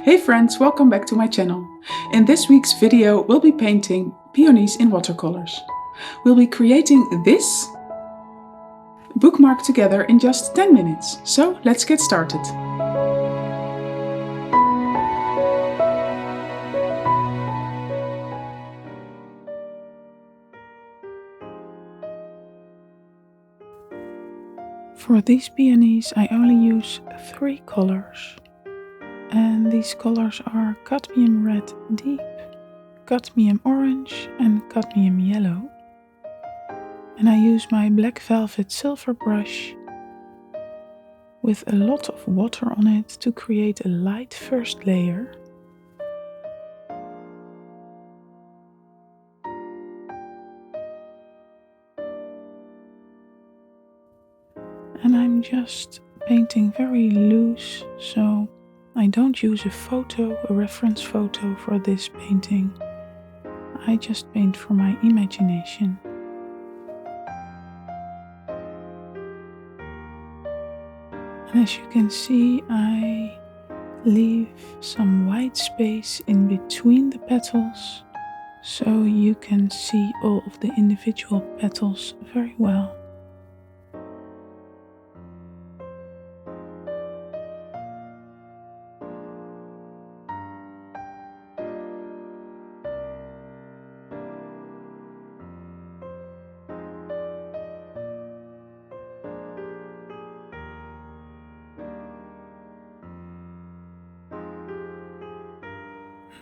Hey friends, welcome back to my channel. In this week's video we'll be painting peonies in watercolors. We'll be creating this bookmark together in just 10 minutes, so let's get started. For these peonies I only use 3 colors. And these colors are Cadmium Red Deep, Cadmium Orange and Cadmium Yellow. And I use my black velvet silver brush with a lot of water on it to create a light first layer. And I'm just painting very loose, so I don't use a reference photo for this painting. I just paint from my imagination. And as you can see, I leave some white space in between the petals, so you can see all of the individual petals very well.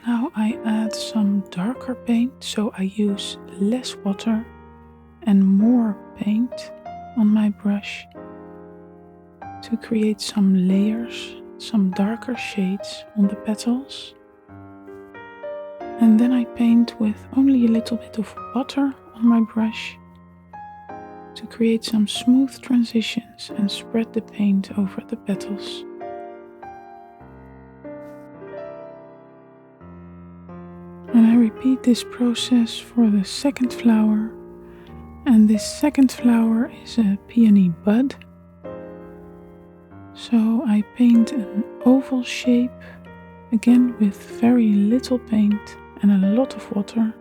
Now I add some darker paint, so I use less water and more paint on my brush to create some layers, some darker shades on the petals. And then I paint with only a little bit of water on my brush to create some smooth transitions and spread the paint over the petals. And I repeat this process for the second flower, and this second flower is a peony bud. So I paint an oval shape, again with very little paint and a lot of water.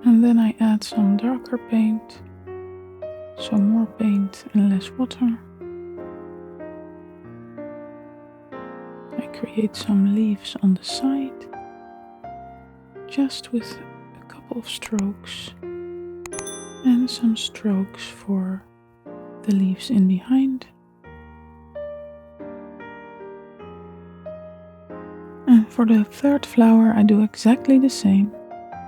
And then I add some darker paint, so more paint and less water. Create some leaves on the side, just with a couple of strokes, and some strokes for the leaves in behind. And for the third flower I do exactly the same.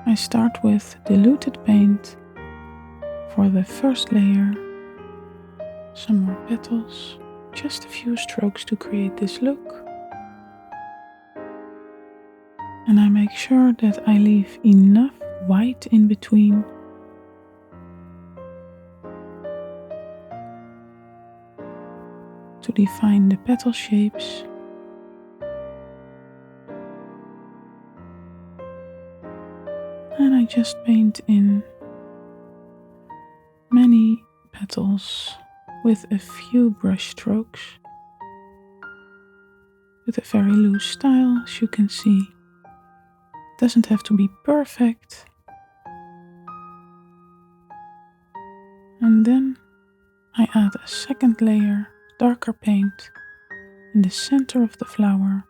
I start with diluted paint for the first layer, some more petals, just a few strokes to create this look. And I make sure that I leave enough white in between to define the petal shapes. And I just paint in many petals with a few brush strokes, with a very loose style, as you can see. Doesn't have to be perfect. And then I add a second layer, darker paint, in the center of the flower.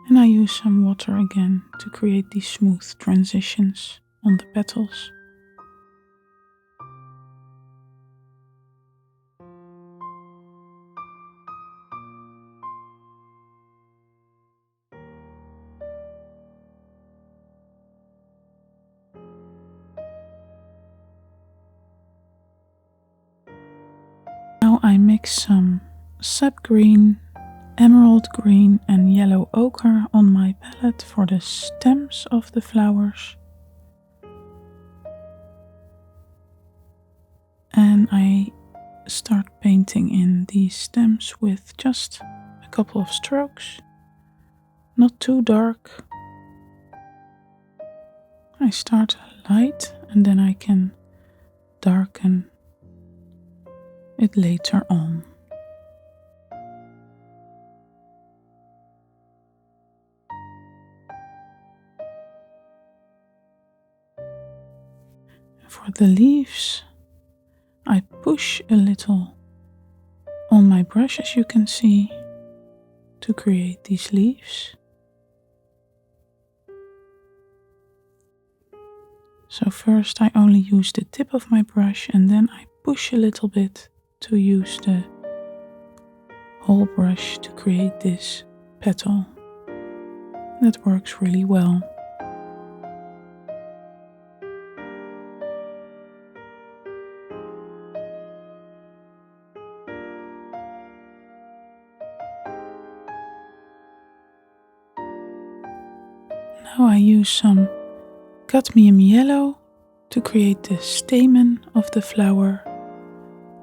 And I use some water again to create these smooth transitions on the petals. Now I mix some sap green, emerald green and yellow ochre on my palette for the stems of the flowers. And I start painting in these stems with just a couple of strokes, not too dark. I start light and then I can darken it later on. For the leaves, I push a little on my brush, as you can see, to create these leaves. So first I only use the tip of my brush and then I push a little bit to use the whole brush to create this petal. That works really well. Now I use some cadmium yellow to create the stamen of the flower,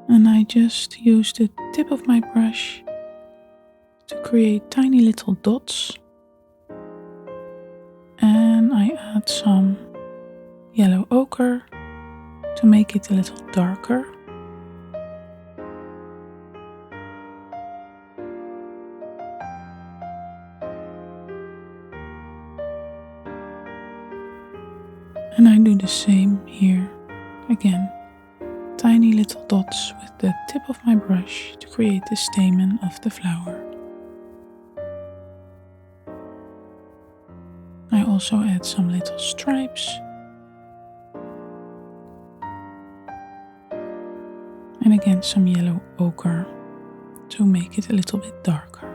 and I just use the tip of my brush to create tiny little dots, and I add some yellow ochre to make it a little darker. And I do the same here. Again, tiny little dots with the tip of my brush to create the stamen of the flower. I also add some little stripes. And again some yellow ochre to make it a little bit darker.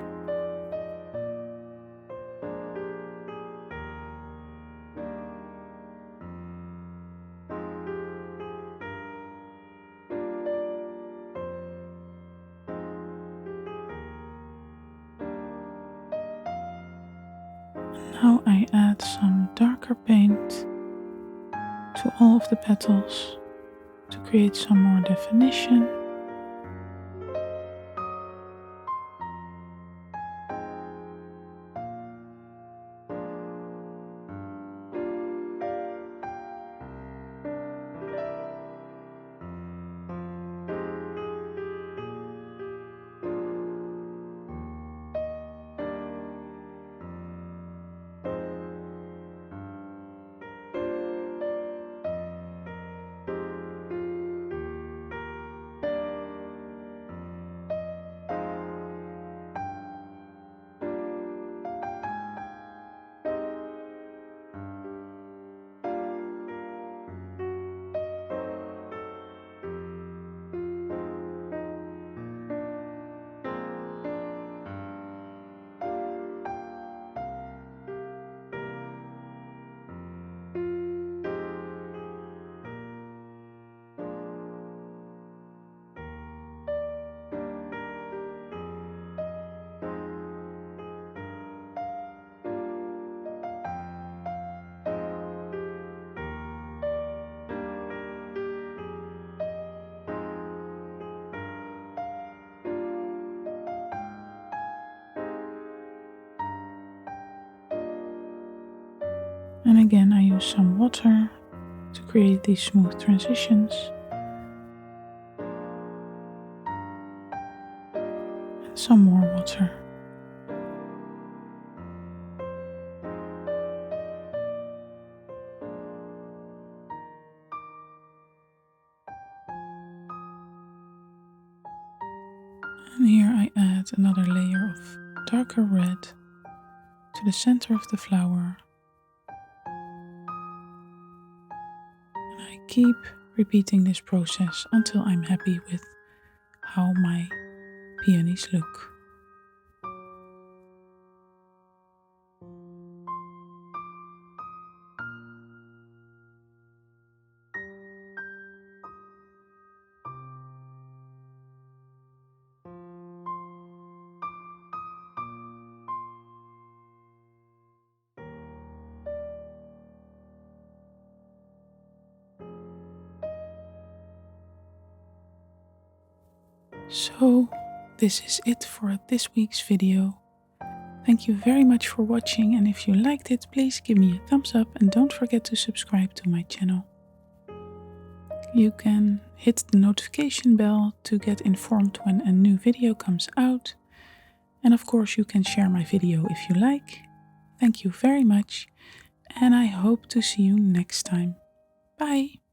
Now I add some darker paint to all of the petals to create some more definition. And again I use some water to create these smooth transitions. And some more water. And here I add another layer of darker red to the center of the flower. I keep repeating this process until I'm happy with how my peonies look. So this is it for this week's video. Thank you very much for watching, and if you liked it, please give me a thumbs up and don't forget to subscribe to my channel. You can hit the notification bell to get informed when a new video comes out. And of course you can share my video if you like. Thank you very much, and I hope to see you next time. Bye!